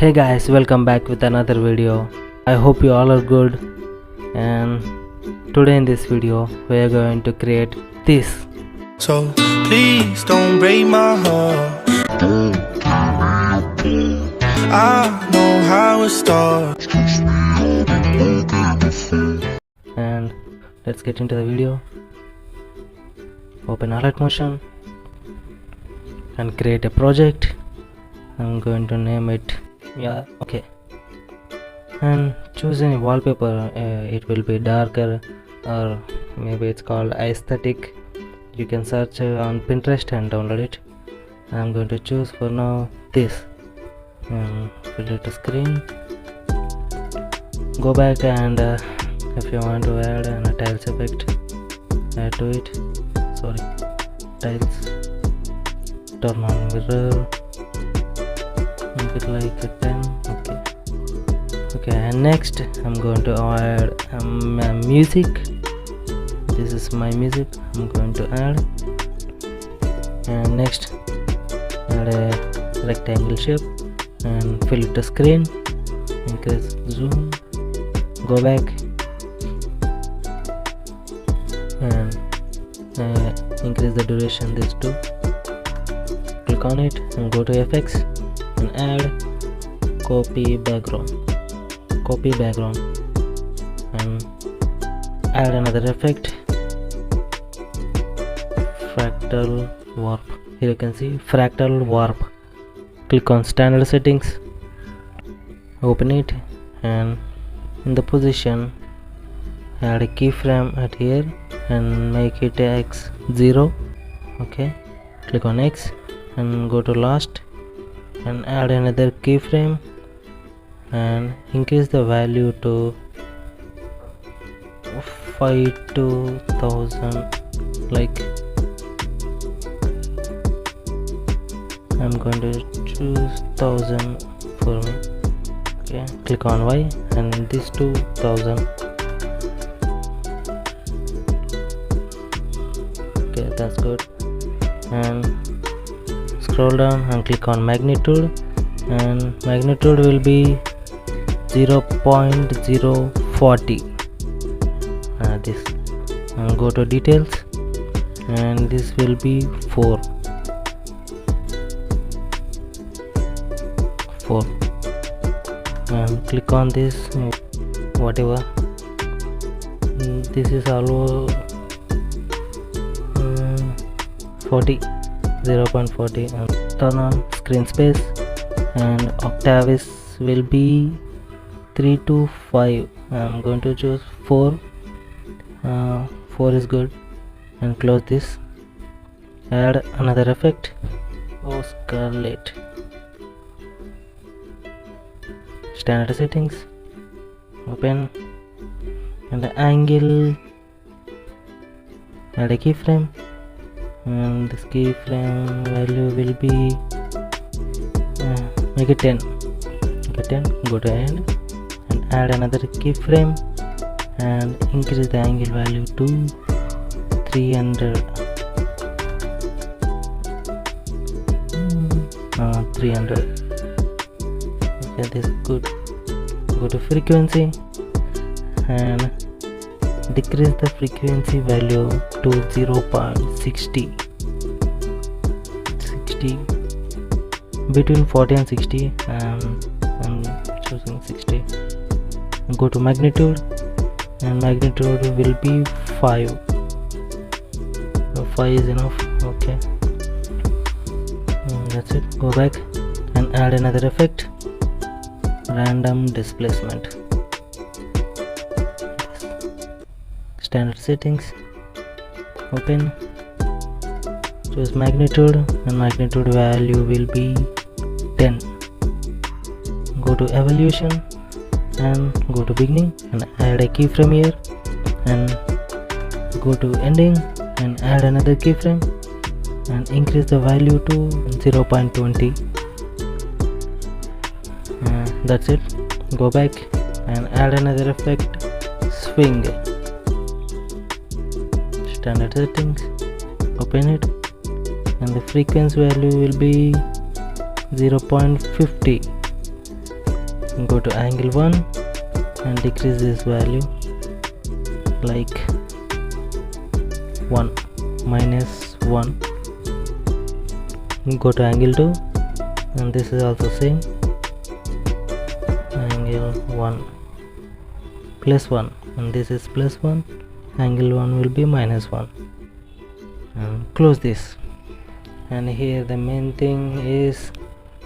Hey guys, welcome back with another video. I hope you all are good, and today in this video we are going to create this. So please don't break my heart. I know how it starts. And let's get into the video. Open Alight motion and create a project. I'm going to name it okay, and choose any wallpaper. It will be darker, or maybe it's called aesthetic. You can search on Pinterest and download it. I'm going to choose for now this, and fill it to screen. Go back, and if you want to add a tiles effect, add to it. Sorry, tiles. Turn on mirror. Make it like a 10. Okay, and next I'm going to add music. This is my music. I'm going to add, and next add a rectangle shape and fill it to screen. Increase zoom. Go back and increase the duration. This too. Click on it and go to effects and add copy background, and add another effect, fractal warp. Here you can see fractal warp. Click on standard settings, open it, and in the position add a keyframe at here and make it x0. Okay, click on X and go to last and add another keyframe and increase the value to 5 to 1000. Like, I'm going to choose 1000 for me. Okay, click on Y and this to 1000. Okay, that's good. And scroll down and click on magnitude, and magnitude will be 0.040. This, and go to details, and this will be 4. And click on this, whatever. This is almost 40. 0.40, and turn on screen space, and octave will be 3 to 5. I'm going to choose 4. 4 is good, and close this. Add another effect, Scarlet. Standard settings, open, and the angle, add a keyframe, and this keyframe value will be make it 10. Okay, 10. Go to end and add another keyframe and increase the angle value to 300. 300. Okay, this is good. Go to frequency and decrease the frequency value to 0.60. Between 40 and 60. I'm choosing 60. Go to magnitude, and magnitude will be 5. So 5 is enough. Okay, that's it. Go back and add another effect, random displacement. Standard settings, open, choose magnitude, and magnitude value will be 10. Go to evolution and go to beginning and add a keyframe here, and go to ending and add another keyframe and increase the value to 0.20. That's it. Go back and add another effect, swing. Standard settings, open it, and the frequency value will be 0.50. go to angle 1 and decrease this value like 1 minus 1. Go to angle 2 and this is also same, angle 1 plus 1 and this is plus 1, angle 1 will be minus 1, and close this. And here the main thing is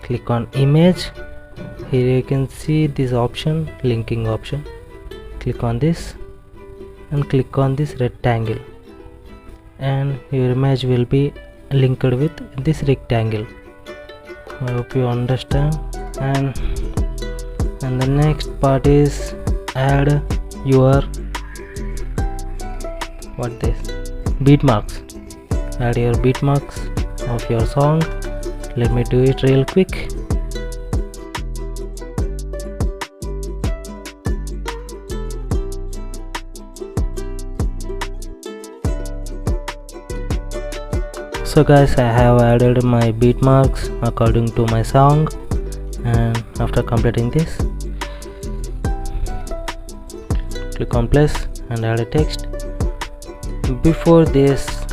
click on image. Here you can see this option, linking option. Click on this and click on this rectangle and your image will be linked with this rectangle. I hope you understand. And the next part is add your beat marks. Add your beat marks of your song. Let me do it real quick. So guys, I have added my beat marks according to my song, and after completing this, click on plus and add a text. Before this,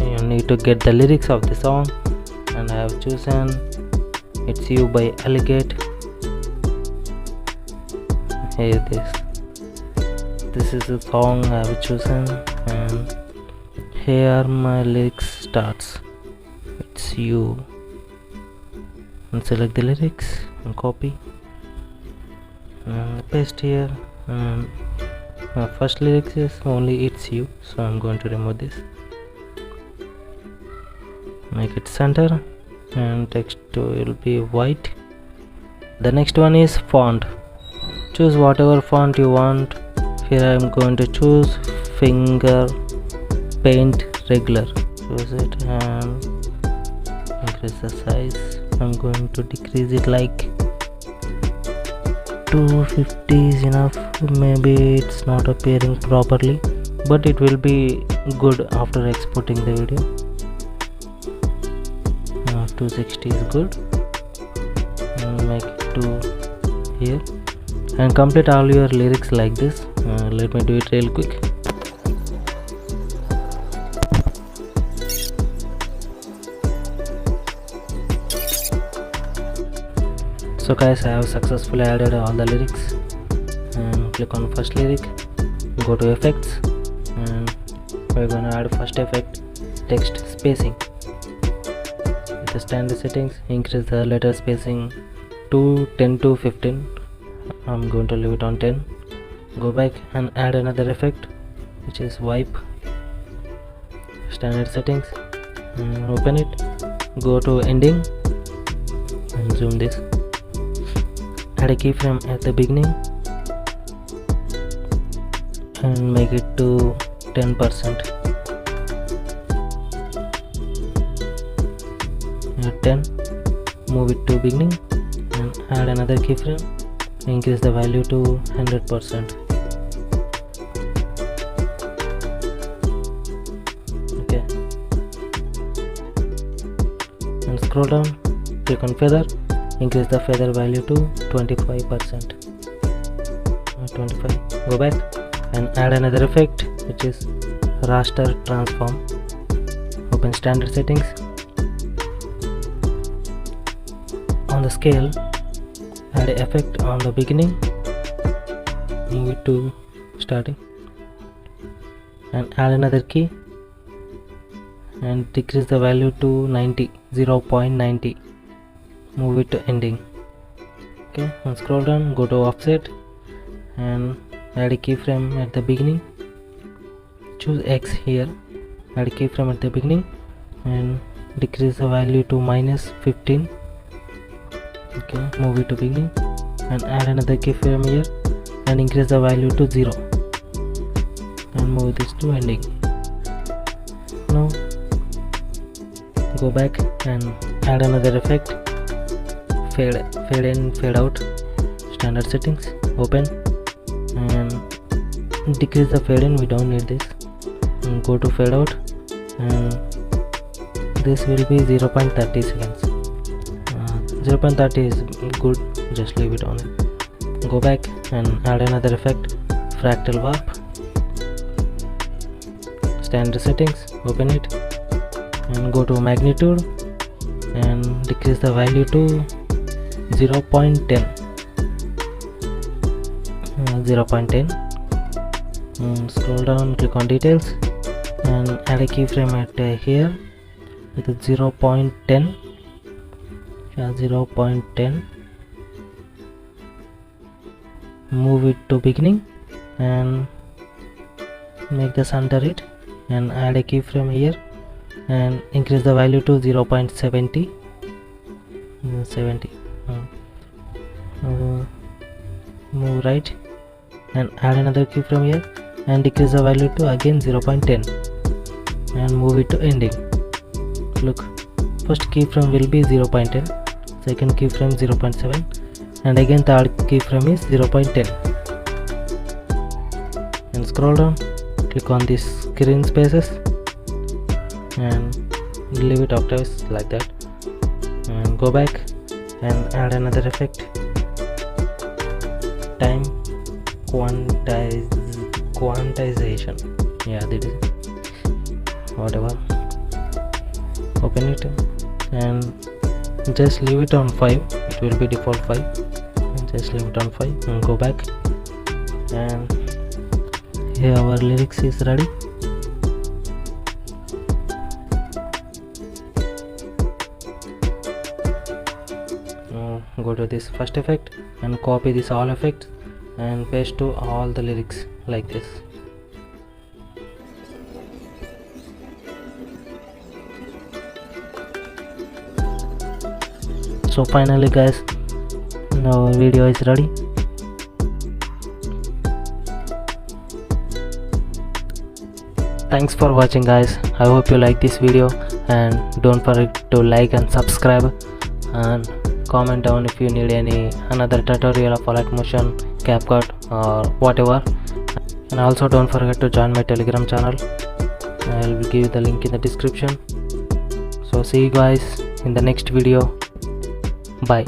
you need to get the lyrics of the song, and I have chosen It's You by Alight. Here this is the song I have chosen, and here my lyrics starts. It's you, and select the lyrics and copy and paste here. And my first lyrics is only it's you, so I'm going to remove this. Make it center and text will be white. The next one is font. Choose whatever font you want. Here I am going to choose Finger Paint Regular. Choose it and increase the size. I'm going to decrease it like 250 is enough. Maybe it's not appearing properly, but it will be good after exporting the video. 260 is good, and make it to here and complete all your lyrics like this. Let me do it real quick. So guys, I have successfully added all the lyrics, and click on first lyric, go to effects, and we're gonna add first effect, text spacing. With the standard settings, increase the letter spacing to 10 to 15. I'm going to leave it on 10. Go back and add another effect, which is wipe. Standard settings, and open it, go to ending and zoom this. Add a keyframe at the beginning and make it to 10%. At 10, move it to beginning and add another keyframe. Increase the value to 100%. Okay. And scroll down, click on feather. Increase the feather value to 25%. 25. Go back and add another effect, which is raster transform. Open standard settings. On the scale, add an effect on the beginning. Move it to starting and add another key and decrease the value to 0.90. Move it to ending. Okay, and scroll down, go to offset and add a keyframe at the beginning. Choose X here, add a keyframe at the beginning and decrease the value to -15. Okay, move it to beginning and add another keyframe here and increase the value to 0 and move this to ending. Now go back and add another effect, fade in, fade out. Standard settings, open and decrease the fade in, we don't need this, and go to fade out and this will be 0.30 seconds. 0.30 is good, just leave it on it. go back and add another effect, fractal warp. Standard settings, open it and go to magnitude and decrease the value to 0.10. 0.10. Scroll down, click on details and add a keyframe at here with 0.10. 0.10. Move it to beginning and make the center it, and add a keyframe here and increase the value to 0.70. 70. Move right and add another keyframe here and decrease the value to again 0.10 and move it to ending. Look, first keyframe will be 0.10, second keyframe 0.7, and again third keyframe is 0.10. And scroll down, click on these screen spaces and leave it octaves like that, and go back and add another effect, time quantization. Yeah, that is whatever. Open it and just leave it on 5. It will be default 5. Just leave it on 5 and go back, and here our lyrics is ready. Go to this first effect and copy this all effects and paste to all the lyrics like this. So finally guys, now our video is ready. Thanks for watching guys. I hope you like this video, and don't forget to like and subscribe, and comment down if you need another tutorial of Alight motion, Capcut or whatever. And also don't forget to join my Telegram channel. I will give the link in the description. So see you guys in the next video. Bye.